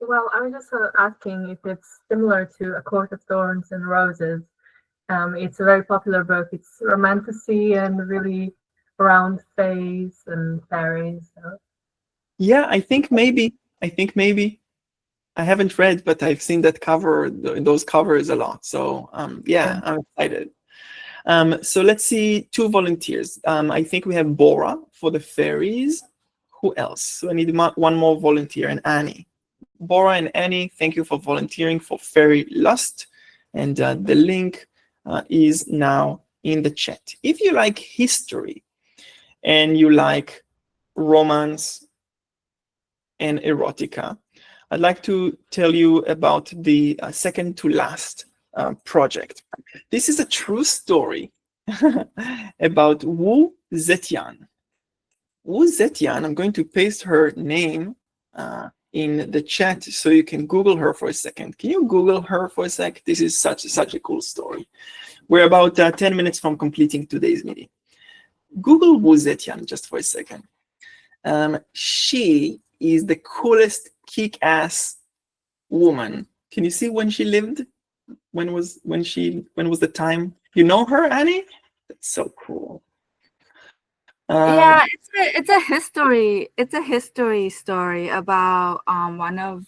Well, I was just asking if it's similar to A Court of Thorns and Roses. It's a very popular book. It's romantasy and really around fays and fairies. So. Yeah, I think maybe. I haven't read, but I've seen that cover, those covers a lot. So yeah, I'm excited. So let's see, 2 volunteers. I think we have Bora for the fairies. Who else? So I need 1 more volunteer, and Annie. Bora and Annie, thank you for volunteering for Fairy Lust. And the link is now in the chat. If you like history and you like romance and erotica, I'd like to tell you about the second to last project. This is a true story about Wu Zetian. Wu Zetian, I'm going to paste her name in the chat so you can Google her for a second. Can you Google her for a sec? This is such a cool story. We're about 10 minutes from completing today's meeting. Google Wu Zetian just for a second. She is the coolest kick-ass woman. Can you see when she lived? When was the time? You know her, Annie? That's so cool. Yeah, it's a history story about one of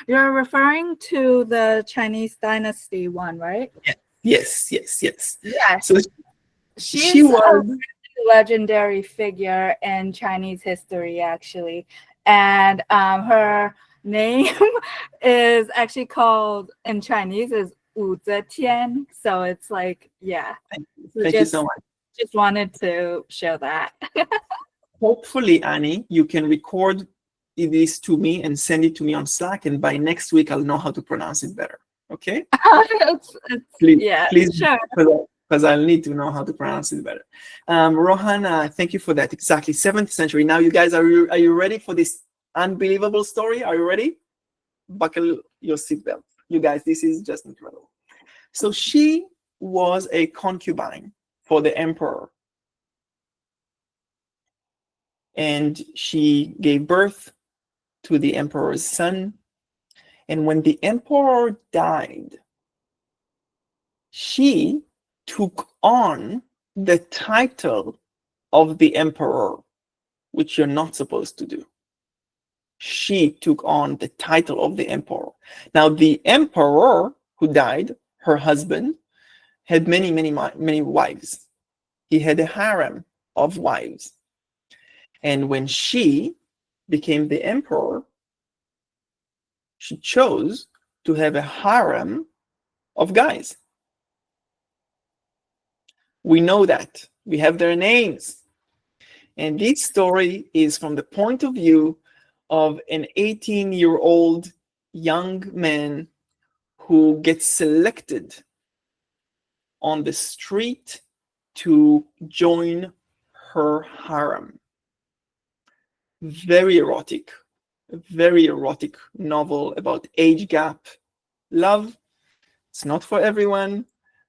you're referring to the Chinese dynasty one, right? Yes. Yeah. So she was a legendary figure in Chinese history, actually, and her name is actually called in Chinese is Wu Zetian. So it's like, yeah. Thank you so much. just wanted to share that. Hopefully, Annie, you can record this to me and send it to me on Slack, and by next week I'll know how to pronounce it better. Okay? Please, yeah, please, sure. because I'll need to know how to pronounce it better. Rohan, thank you for that. Exactly, 7th century. Now, you guys, are you ready for this unbelievable story? Are you ready? Buckle your seatbelt. You guys, this is just incredible. So she was a concubine for the emperor. And she gave birth to the emperor's son. And when the emperor died, she took on the title of the emperor, which you're not supposed to do. She took on the title of the emperor. Now, the emperor who died, her husband, had many wives. He had a harem of wives. And when she became the emperor, she chose to have a harem of guys. We know that. We have their names. And this story is from the point of view of an 18-year-old young man who gets selected on the street to join her harem. Very erotic novel about age gap love. It's not for everyone,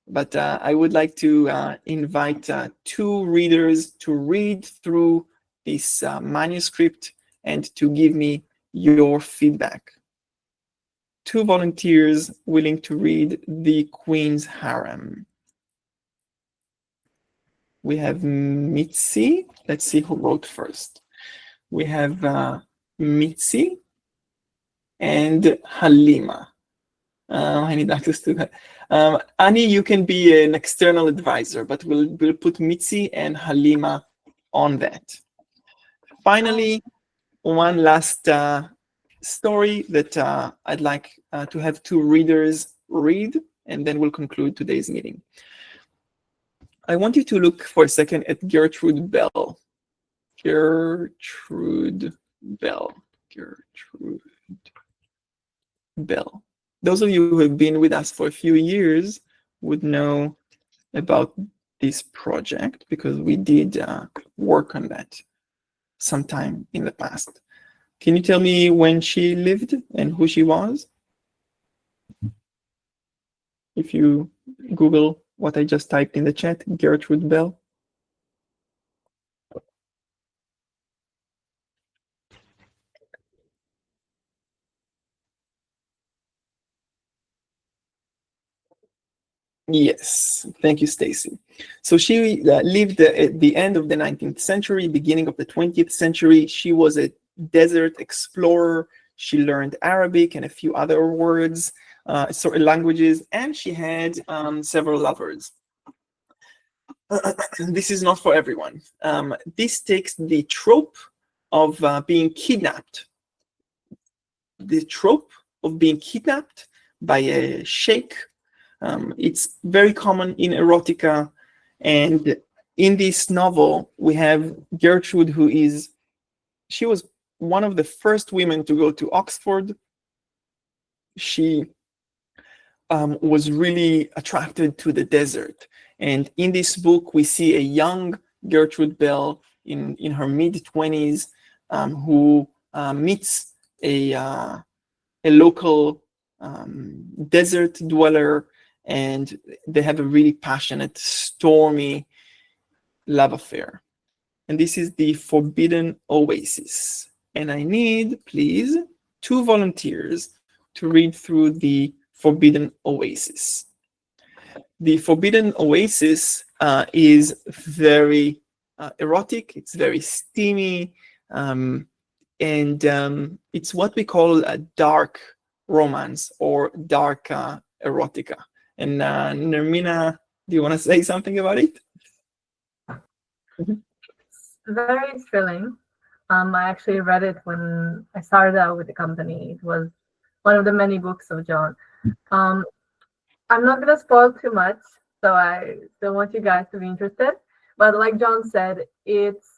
but I would like to invite 2 readers to read through this manuscript and to give me your feedback. 2 volunteers willing to read The Queen's Harem. We have Mitzi. Let's see who wrote first. We have Mitzi and Halima. I need access to that. Annie, you can be an external advisor, but we'll put Mitzi and Halima on that. Finally, one last story that I'd like to have 2 readers read, and then we'll conclude today's meeting. I want you to look for a second at Gertrude Bell. Gertrude Bell. Those of you who have been with us for a few years would know about this project because we did work on that sometime in the past. Can you tell me when she lived and who she was? If you Google what I just typed in the chat, Gertrude Bell. Yes, thank you, Stacy. So she lived at the end of the 19th century, beginning of the 20th century. She was a desert explorer. She learned Arabic and a few other words, languages, and she had several lovers. This is not for everyone. This takes the trope of being kidnapped. The trope of being kidnapped by a sheikh. It's very common in erotica, and in this novel we have Gertrude, she was one of the first women to go to Oxford. She was really attracted to the desert, and in this book we see a young Gertrude Bell in her mid-20s who meets a local desert dweller, and they have a really passionate, stormy love affair. And this is The Forbidden Oasis. And I need, please, 2 volunteers to read through The Forbidden Oasis. The Forbidden Oasis is very erotic, it's very steamy, and it's what we call a dark romance or dark erotica. And Nermina, do you want to say something about it? It's very thrilling. I actually read it when I started out with the company. It was one of the many books of John. I'm not going to spoil too much, so I don't want you guys to be interested. But like John said, it's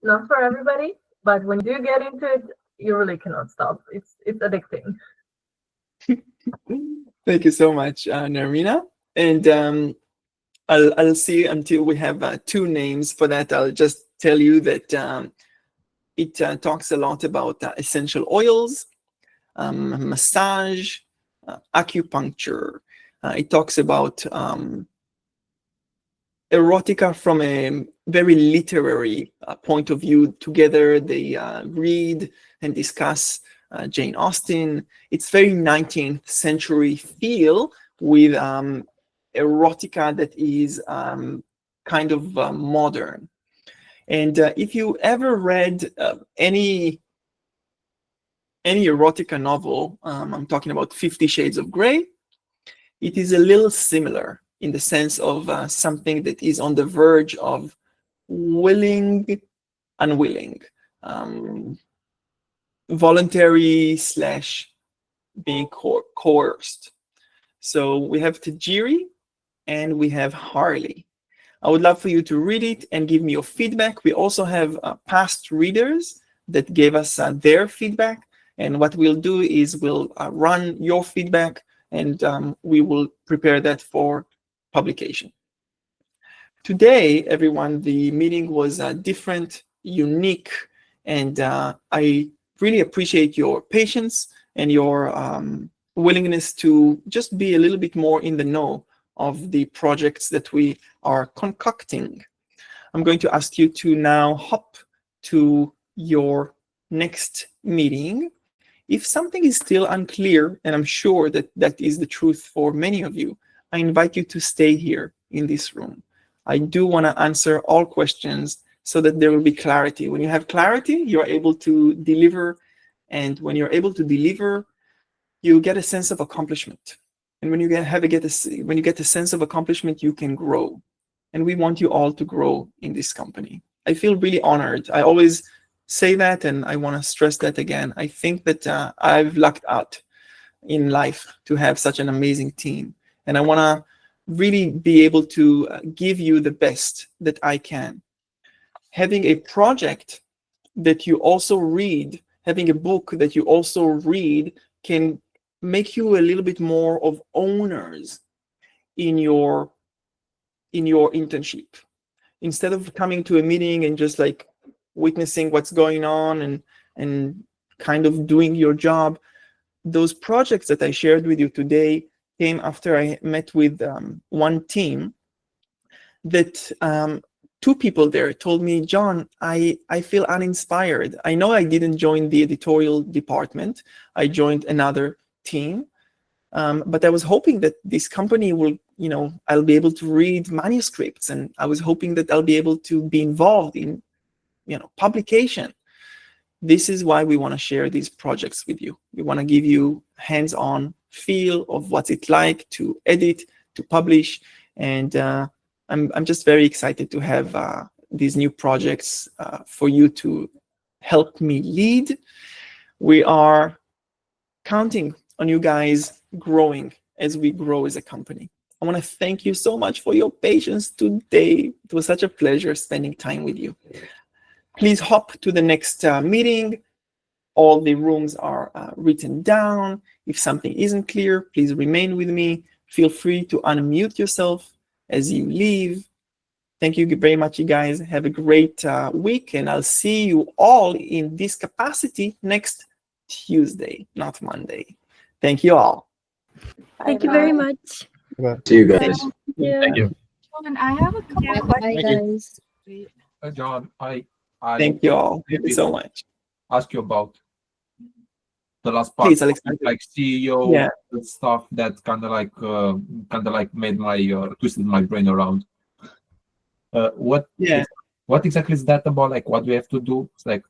not for everybody. But when you do get into it, you really cannot stop. It's addicting. Thank you so much, Nermina. And I'll see until we have 2 names for that. I'll just tell you that it talks a lot about essential oils, massage, acupuncture. It talks about erotica from a very literary point of view. Together they read and discuss Jane Austen. It's very 19th century feel with erotica that is kind of modern. And if you ever read any erotica novel, I'm talking about 50 Shades of Grey, it is a little similar in the sense of something that is on the verge of willing, unwilling, voluntary / being coerced. So we have Tajiri and we have Harley. I would love for you to read it and give me your feedback. We also have past readers that gave us their feedback. And what we'll do is we'll run your feedback and we will prepare that for publication. Today, everyone, the meeting was different, unique, and I really appreciate your patience and your willingness to just be a little bit more in the know of the projects that we are concocting. I'm going to ask you to now hop to your next meeting. If something is still unclear, and I'm sure that that is the truth for many of you, I invite you to stay here in this room. I do want to answer all questions so that there will be clarity. When you have clarity, you're able to deliver. And when you're able to deliver, you get a sense of accomplishment. And when you get a sense of accomplishment, you can grow. And we want you all to grow in this company. I feel really honored. I always say that, and I want to stress that again. I think that I've lucked out in life to have such an amazing team. And I want to really be able to give you the best that I can. Having a project that you also read, having a book that you also read can make you a little bit more of owners in your internship. Instead of coming to a meeting and just like witnessing what's going on and kind of doing your job, those projects that I shared with you today came after I met with one team that 2 people there told me, John, I feel uninspired. I know I didn't join the editorial department. I joined another team, but I was hoping that this company will, I'll be able to read manuscripts, and I was hoping that I'll be able to be involved in, publication. This is why we want to share these projects with you. We want to give you hands-on feel of what's it like to edit, to publish, and I'm just very excited to have these new projects for you to help me lead. We are counting on you guys growing as we grow as a company. I want to thank you so much for your patience today. It was such a pleasure spending time with you. Please hop to the next meeting. All the rooms are written down. If something isn't clear, please remain with me. Feel free to unmute yourself as you leave. Thank you very much, you guys. Have a great week, and I'll see you all in this capacity next Tuesday, not Monday. Thank you all. Thank you very much. See you guys. Thank you. John, I have a couple of Bye, guys. John, I Thank you all. Thank you so much. ask you about the last part, Please, Alexander. like CEO Yeah. stuff that kind of like made my twisted my brain around. What exactly is that about? Like, what do we have to do? It's like,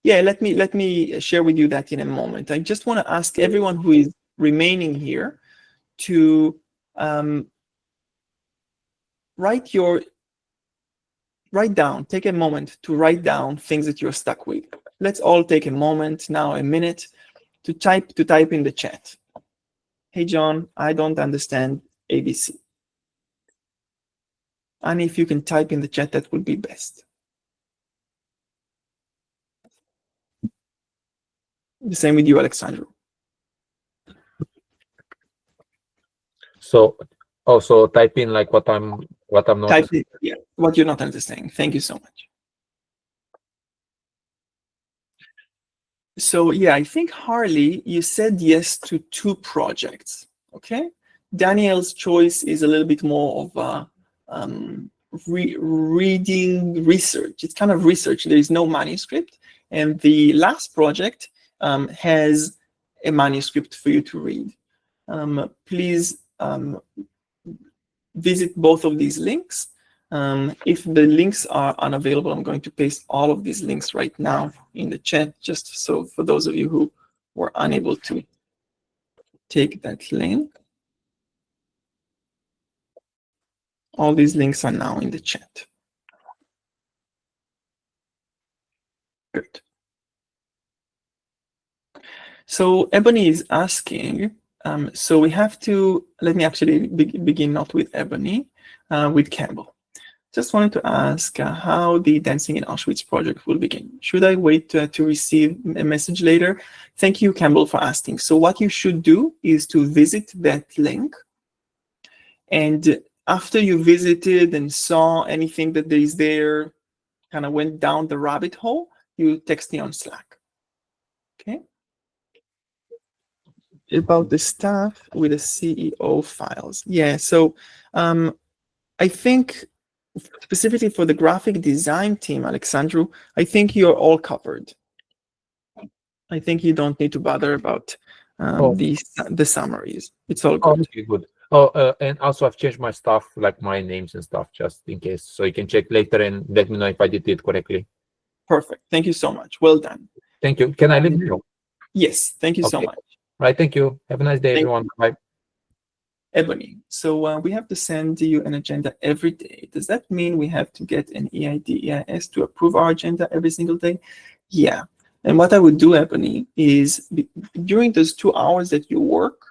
Yeah, let me share with you that in a moment. I just want to ask everyone who is remaining here to take a moment to write down things that you're stuck with. Let's all take a moment now, a minute, to type in the chat. Hey, John, I don't understand ABC. And if you can type in the chat, that would be best. The same with you, Alexandru. So also type in like what I'm not Type in, yeah, what you're not understanding. Thank you so much. So yeah, I think Harley, you said yes to 2 projects. Okay, Daniel's choice is a little bit more of a reading research. It's kind of research. There is no manuscript, and the last project has a manuscript for you to read. Please visit both of these links. If the links are unavailable, I'm going to paste all of these links right now in the chat, just so for those of you who were unable to take that link. All these links are now in the chat. Good. So Ebony is asking, so we have to, let me actually begin not with Ebony, with Campbell. Just wanted to ask how the Dancing in Auschwitz project will begin. Should I wait to receive a message later? Thank you, Campbell, for asking. So what you should do is to visit that link. And after you visited and saw anything that is there, kind of went down the rabbit hole, you text me on Slack. Okay? About the staff with the CEO files. Yeah, so I think specifically for the graphic design team, Alexandru, I think you're all covered. I think you don't need to bother about the summaries. It's all good. Okay, good. Oh, and also I've changed my stuff, like my names and stuff, just in case. So you can check later and let me know if I did it correctly. Perfect. Thank you so much. Well done. Thank you. Can I leave you? Yes. Thank you so Okay. much. Right. Thank you. Have a nice day, Thank everyone. Bye. Ebony, so we have to send you an agenda every day. Does that mean we have to get an EID, EIS to approve our agenda every single day? Yeah. And what I would do, Ebony, is during those 2 hours that you work,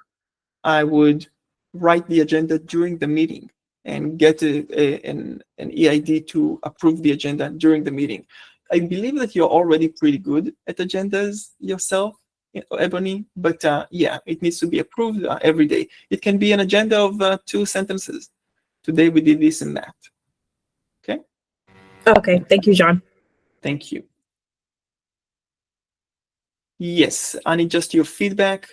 I would write the agenda during the meeting and get an EID to approve the agenda during the meeting. I believe that you're already pretty good at agendas yourself, Ebony, but yeah, it needs to be approved every day. It can be an agenda of 2 sentences. Today we did this and that. Okay? Okay, thank you, John. Thank you. Yes, I need just your feedback.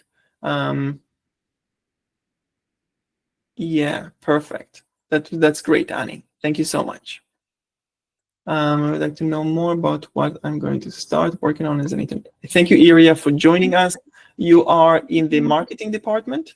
Yeah, perfect. That's great, Annie. Thank you so much. I would like to know more about what I'm going to start working on as an intern. Thank you, Iria, for joining us. You are in the marketing department.